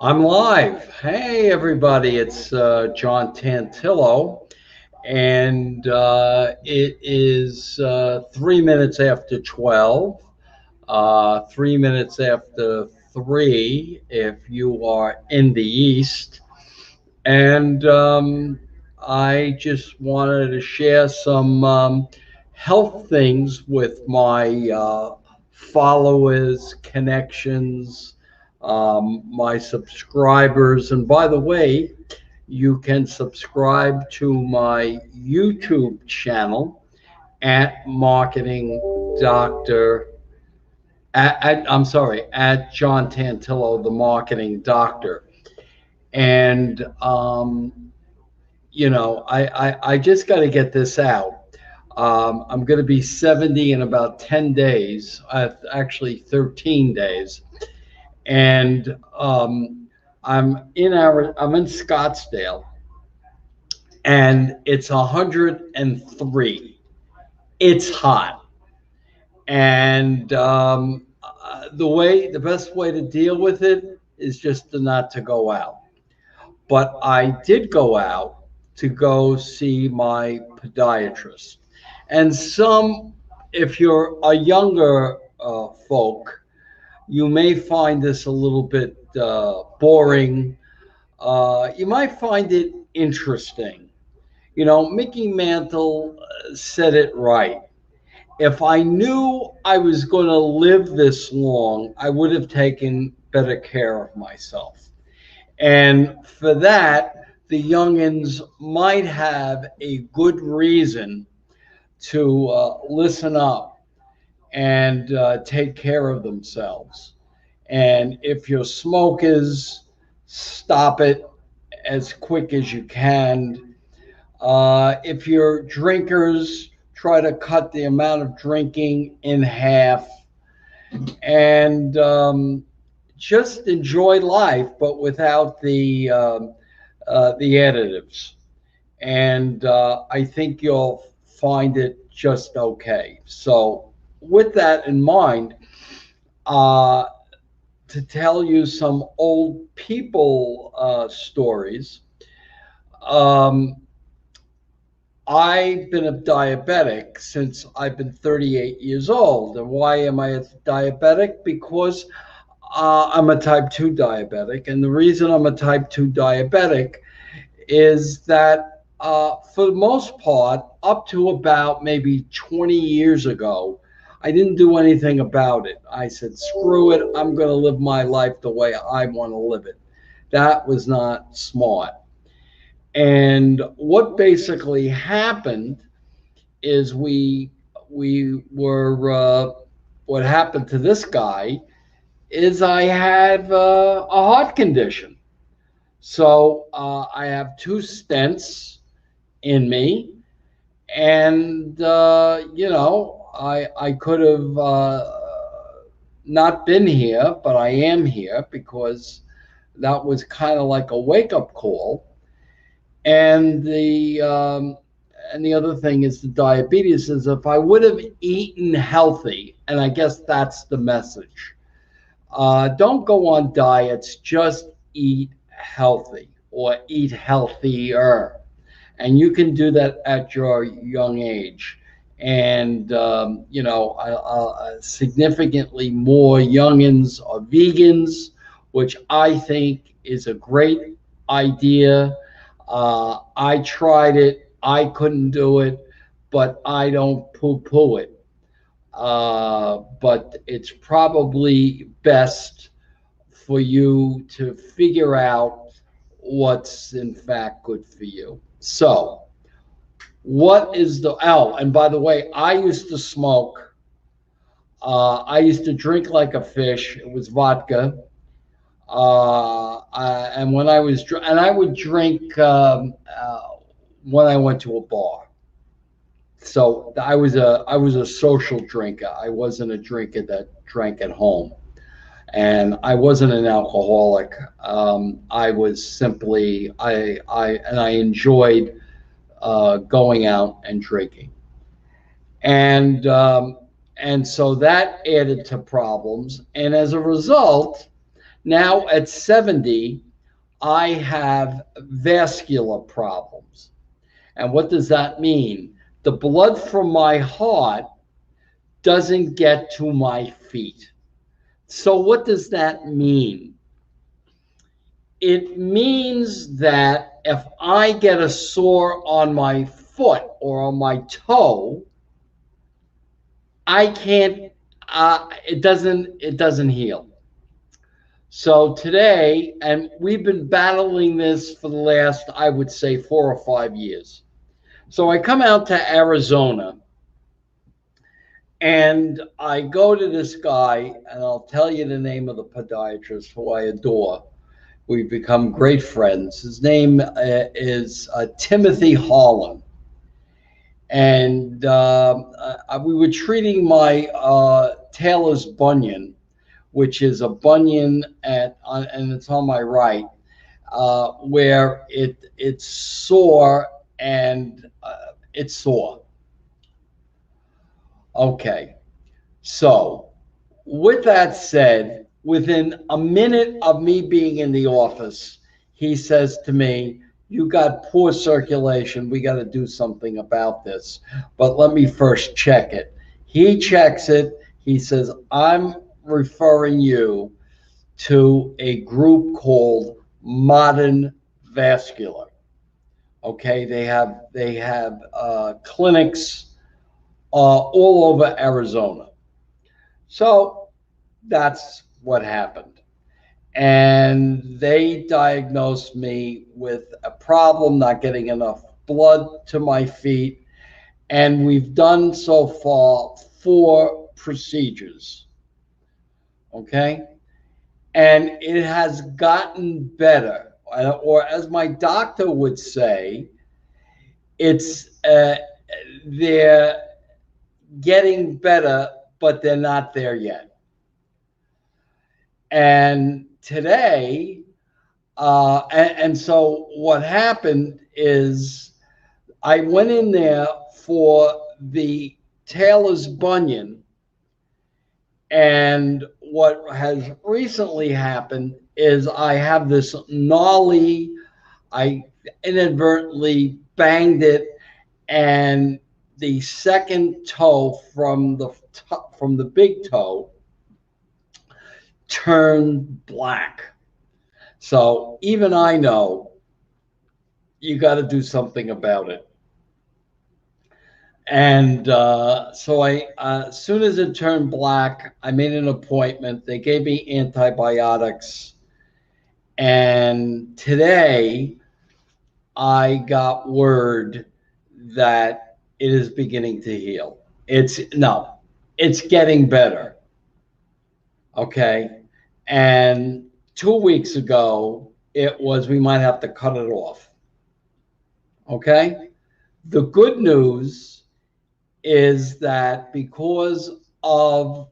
I'm live. Hey, everybody, it's John Tantillo, and it is 3 minutes after 12, 3 minutes after 3 if you are in the East. And I just wanted to share some health things with my followers, connections, my subscribers. And by the way, you can subscribe to my YouTube channel at Marketing Doctor. I'm sorry, at John Tantillo, the Marketing Doctor. And I just got to get this out. I'm going to be 70 in about 10 days, actually 13 days. And I'm in Scottsdale, and it's 103. It's hot. And the best way to deal with it is just not to go out. But I did go out to go see my podiatrist. And if you're a younger folk, you may find this a little bit boring. You might find it interesting. You know, Mickey Mantle said it right. If I knew I was going to live this long, I would have taken better care of myself. And for that, the youngins might have a good reason to listen up and take care of themselves. And if you're smokers, stop it as quick as you can. If you're drinkers, try to cut the amount of drinking in half. And just enjoy life, but without the additives. And I think you'll find it just okay. So, with that in mind, uh, to tell you some old people stories, um, I've been a diabetic since I've been 38 years old. And why am I a diabetic? Because I'm a type 2 diabetic. And the reason I'm a type 2 diabetic is that, for the most part, up to about maybe 20 years ago, I didn't do anything about it. I said, screw it, I'm going to live my life the way I want to live it. That was not smart. And what basically happened is we were what happened to this guy is I have a heart condition. So I have two stents in me, and I could have not been here, but I am here because that was kind of like a wake up call. And the other thing is the diabetes is if I would have eaten healthy, and I guess that's the message. Don't go on diets, just eat healthy or eat healthier. And you can do that at your young age. And, significantly more youngins are vegans, which I think is a great idea. I tried it, I couldn't do it, but I don't poo poo it. But it's probably best for you to figure out what's in fact good for you. So, what is and by the way, I used to smoke. I used to drink like a fish. It was vodka. And when and I would drink when I went to a bar. So I was a social drinker. I wasn't a drinker that drank at home, and I wasn't an alcoholic. I was simply I enjoyed going out and drinking, and so that added to problems. And as a result, Now at 70, I have vascular problems. And what does that mean? The blood from my heart doesn't get to my feet. So what does that mean? It means that if I get a sore on my foot or on my toe, I can't. It doesn't heal. So today, and we've been battling this for the last, I would say, 4 or 5 years. So I come out to Arizona and I go to this guy, and I'll tell you the name of the podiatrist who I adore. We've become great friends. His name is Timothy Holland. And we were treating my Taylor's bunion, which is a bunion and it's on my right, where it's sore and it's sore. Okay, so with that said, within a minute of me being in the office, he says to me, "You got poor circulation. We got to do something about this. But let me first check it." He checks it. He says, "I'm referring you to a group called Modern Vascular." Okay, they have clinics all over Arizona. So that's what happened. And they diagnosed me with a problem not getting enough blood to my feet. And we've done so far 4 procedures. Okay. And it has gotten better. Or as my doctor would say, it's they're getting better, but they're not there yet. And today, and so what happened is I went in there for the Taylor's bunion, and what has recently happened is I have this gnarly, I inadvertently banged it, and the second toe from the big toe turned black. So even I know you got to do something about it. And so as soon as it turned black, I made an appointment. They gave me antibiotics. And today I got word that it is beginning to heal. It's getting better. Okay. And 2 weeks ago, it was, we might have to cut it off. Okay. The good news is that because of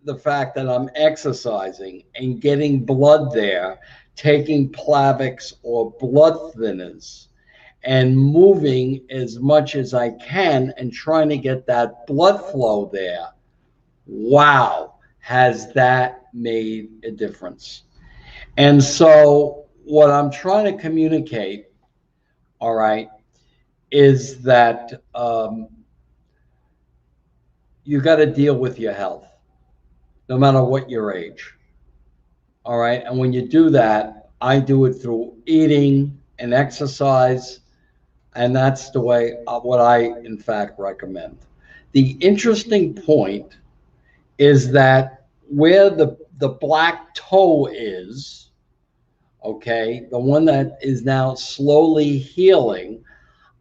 the fact that I'm exercising and getting blood there, taking Plavix or blood thinners, and moving as much as I can and trying to get that blood flow there, wow, has that made a difference. And so what I'm trying to communicate, all right, is that you got to deal with your health, no matter what your age. All right. And when you do that, I do it through eating and exercise. And that's the way, what I, in fact, recommend. The interesting point is that where the black toe is, okay, the one that is now slowly healing,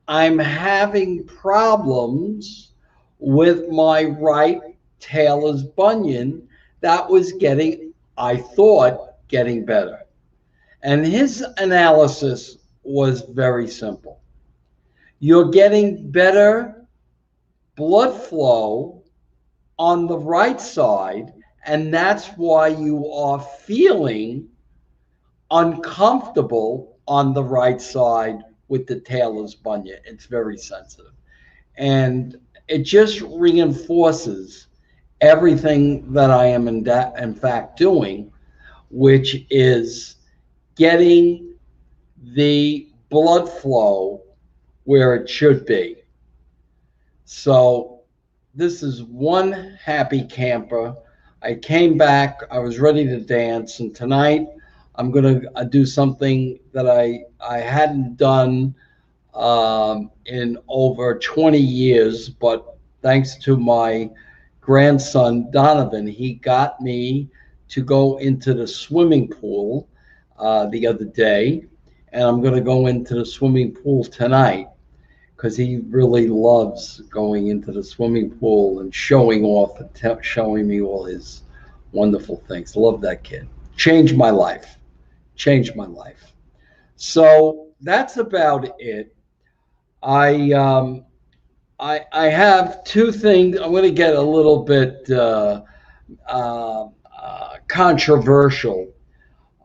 I'm having problems with my right Taylor's bunion that was getting, I thought, getting better. And his analysis was very simple. You're getting better blood flow on the right side, and that's why you are feeling uncomfortable on the right side with the Taylor's bunion. It's very sensitive. And it just reinforces everything that I am in fact doing, which is getting the blood flow where it should be. So this is one happy camper. I came back, I was ready to dance, and tonight I'm going to do something that I hadn't done in over 20 years, but thanks to my grandson Donovan, he got me to go into the swimming pool the other day, and I'm going to go into the swimming pool tonight because he really loves going into the swimming pool and showing off and showing me all his wonderful things. Love that kid. Changed my life. Changed my life. So that's about it. I I have two things. I'm going to get a little bit controversial.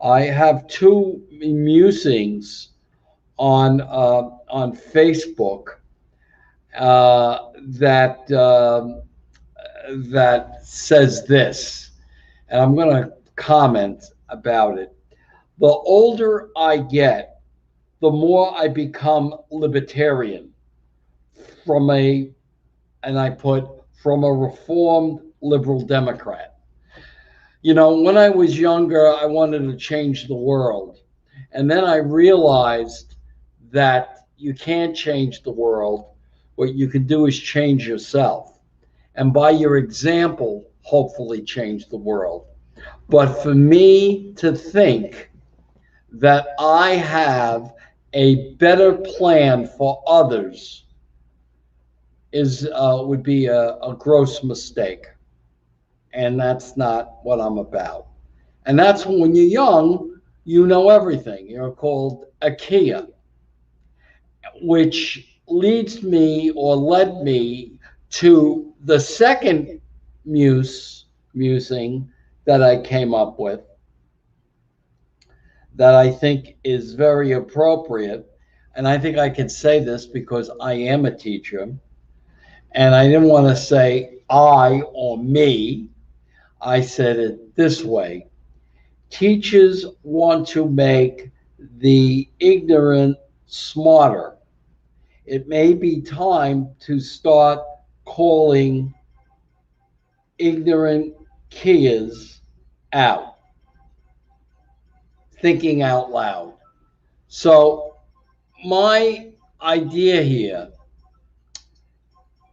I have two musings on Facebook that that says this, and I'm going to comment about it. The older I get, the more I become libertarian from a, and I put from a reformed liberal Democrat. You know, when I was younger, I wanted to change the world. And then I realized that you can't change the world. What you can do is change yourself. And by your example, hopefully change the world. But for me to think that I have a better plan for others is would be a gross mistake, and that's not what I'm about. And that's when you're young, you know everything. You're called a Kia, which leads me or led me to the second musing that I came up with that I think is very appropriate. And I think I can say this because I am a teacher. And I didn't want to say I or me. I said it this way. Teachers want to make the ignorant smarter. It may be time to start calling ignorant kids out, thinking out loud. So my idea here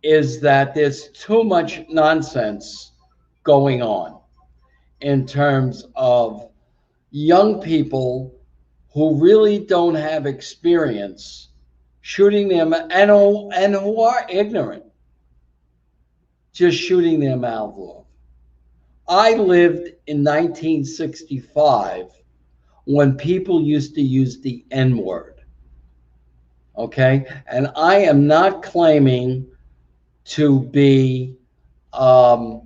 is that there's too much nonsense going on in terms of young people who really don't have experience shooting them and who are ignorant, just shooting their mouth off. I lived in 1965 when people used to use the N word. Okay? And I am not claiming to be or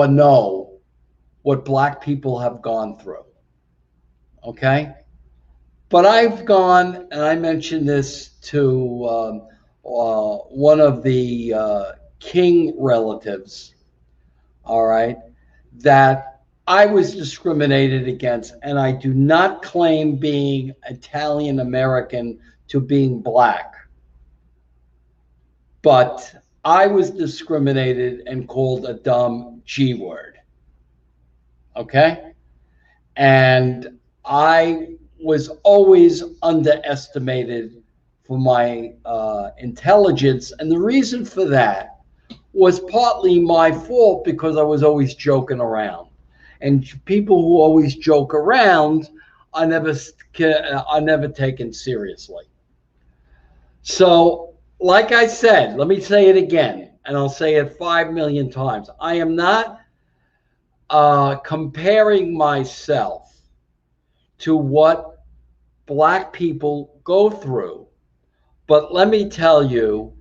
know what Black people have gone through. Okay? But I've gone, and I mentioned this to one of the King relatives, all right, that I was discriminated against, and I do not claim being Italian American to being Black. But I was discriminated and called a dumb G word. Okay? And I was always underestimated for my intelligence. And the reason for that was partly my fault because I was always joking around. And people who always joke around are never taken seriously. So, like I said, let me say it again, and I'll say it 5 million times. I am not comparing myself to what Black people go through. But let me tell you,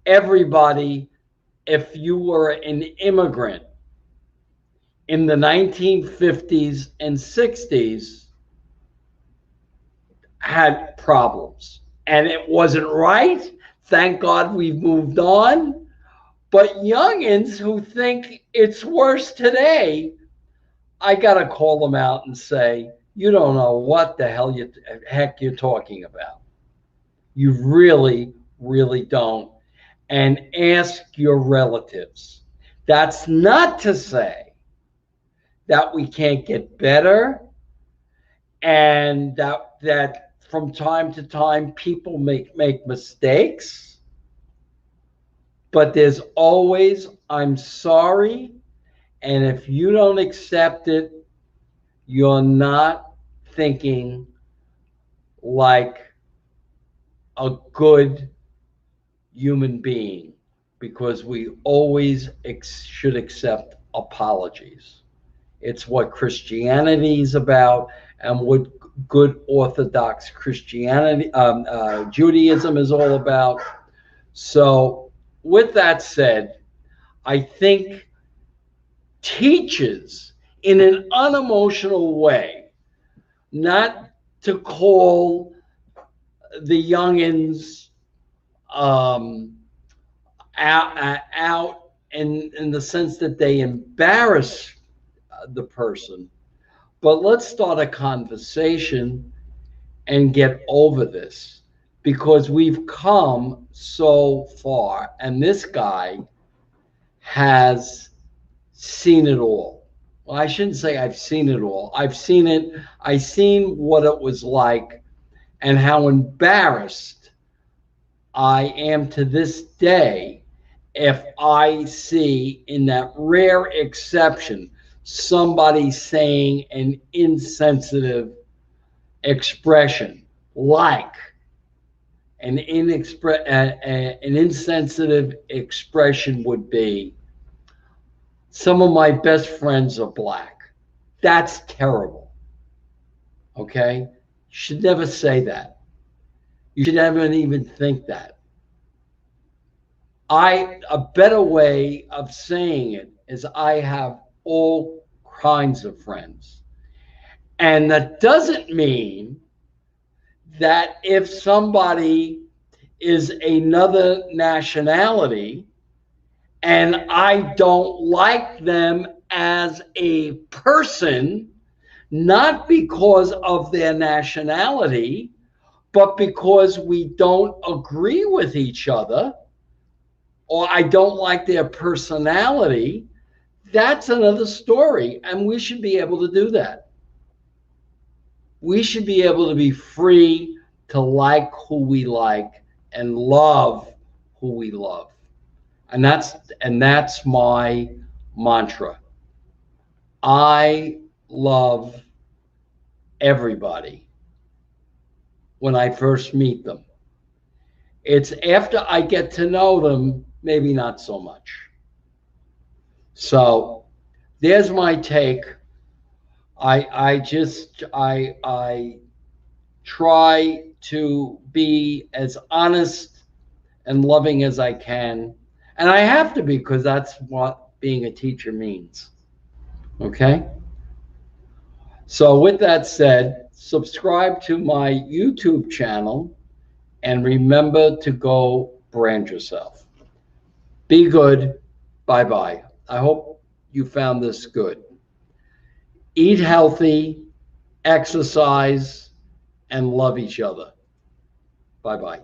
everybody, if you were an immigrant in the 1950s and 60s, had problems. And it wasn't right. Thank God we've moved on. But youngins who think it's worse today I got to call them out and say, you don't know what the heck you're talking about. You really, really don't. And ask your relatives. That's not to say that we can't get better and that from time to time people make mistakes, but there's always I'm sorry, and if you don't accept it, you're not thinking like a good human being, because we always should accept apologies. It's what Christianity is about, and what good Orthodox Christianity, Judaism is all about. So, with that said, I think teaches in an unemotional way, not to call the youngins out in the sense that they embarrass the person, but let's start a conversation and get over this, because we've come so far, and this guy has seen it all. Well, I shouldn't say I've seen it all. I've seen it. I've seen what it was like and how embarrassed I am to this day if I see, in that rare exception, somebody saying an insensitive expression, like an insensitive expression would be, some of my best friends are black. That's terrible. Okay? You should never say that. You should never even think that. A better way of saying it is, I have all kinds of friends. And that doesn't mean that if somebody is another nationality and I don't like them as a person, not because of their nationality, but because we don't agree with each other, or I don't like their personality, that's another story. And we should be able to do that. We should be able to be free to like who we like and love who we love. And that's my mantra. I love everybody when I first meet them. It's after I get to know them, maybe not so much. So there's my take. I try to be as honest and loving as I can. And I have to be, because that's what being a teacher means. Okay? So with that said, subscribe to my YouTube channel and remember to go brand yourself. Be good. Bye-bye. I hope you found this good. Eat healthy, exercise, and love each other. Bye-bye.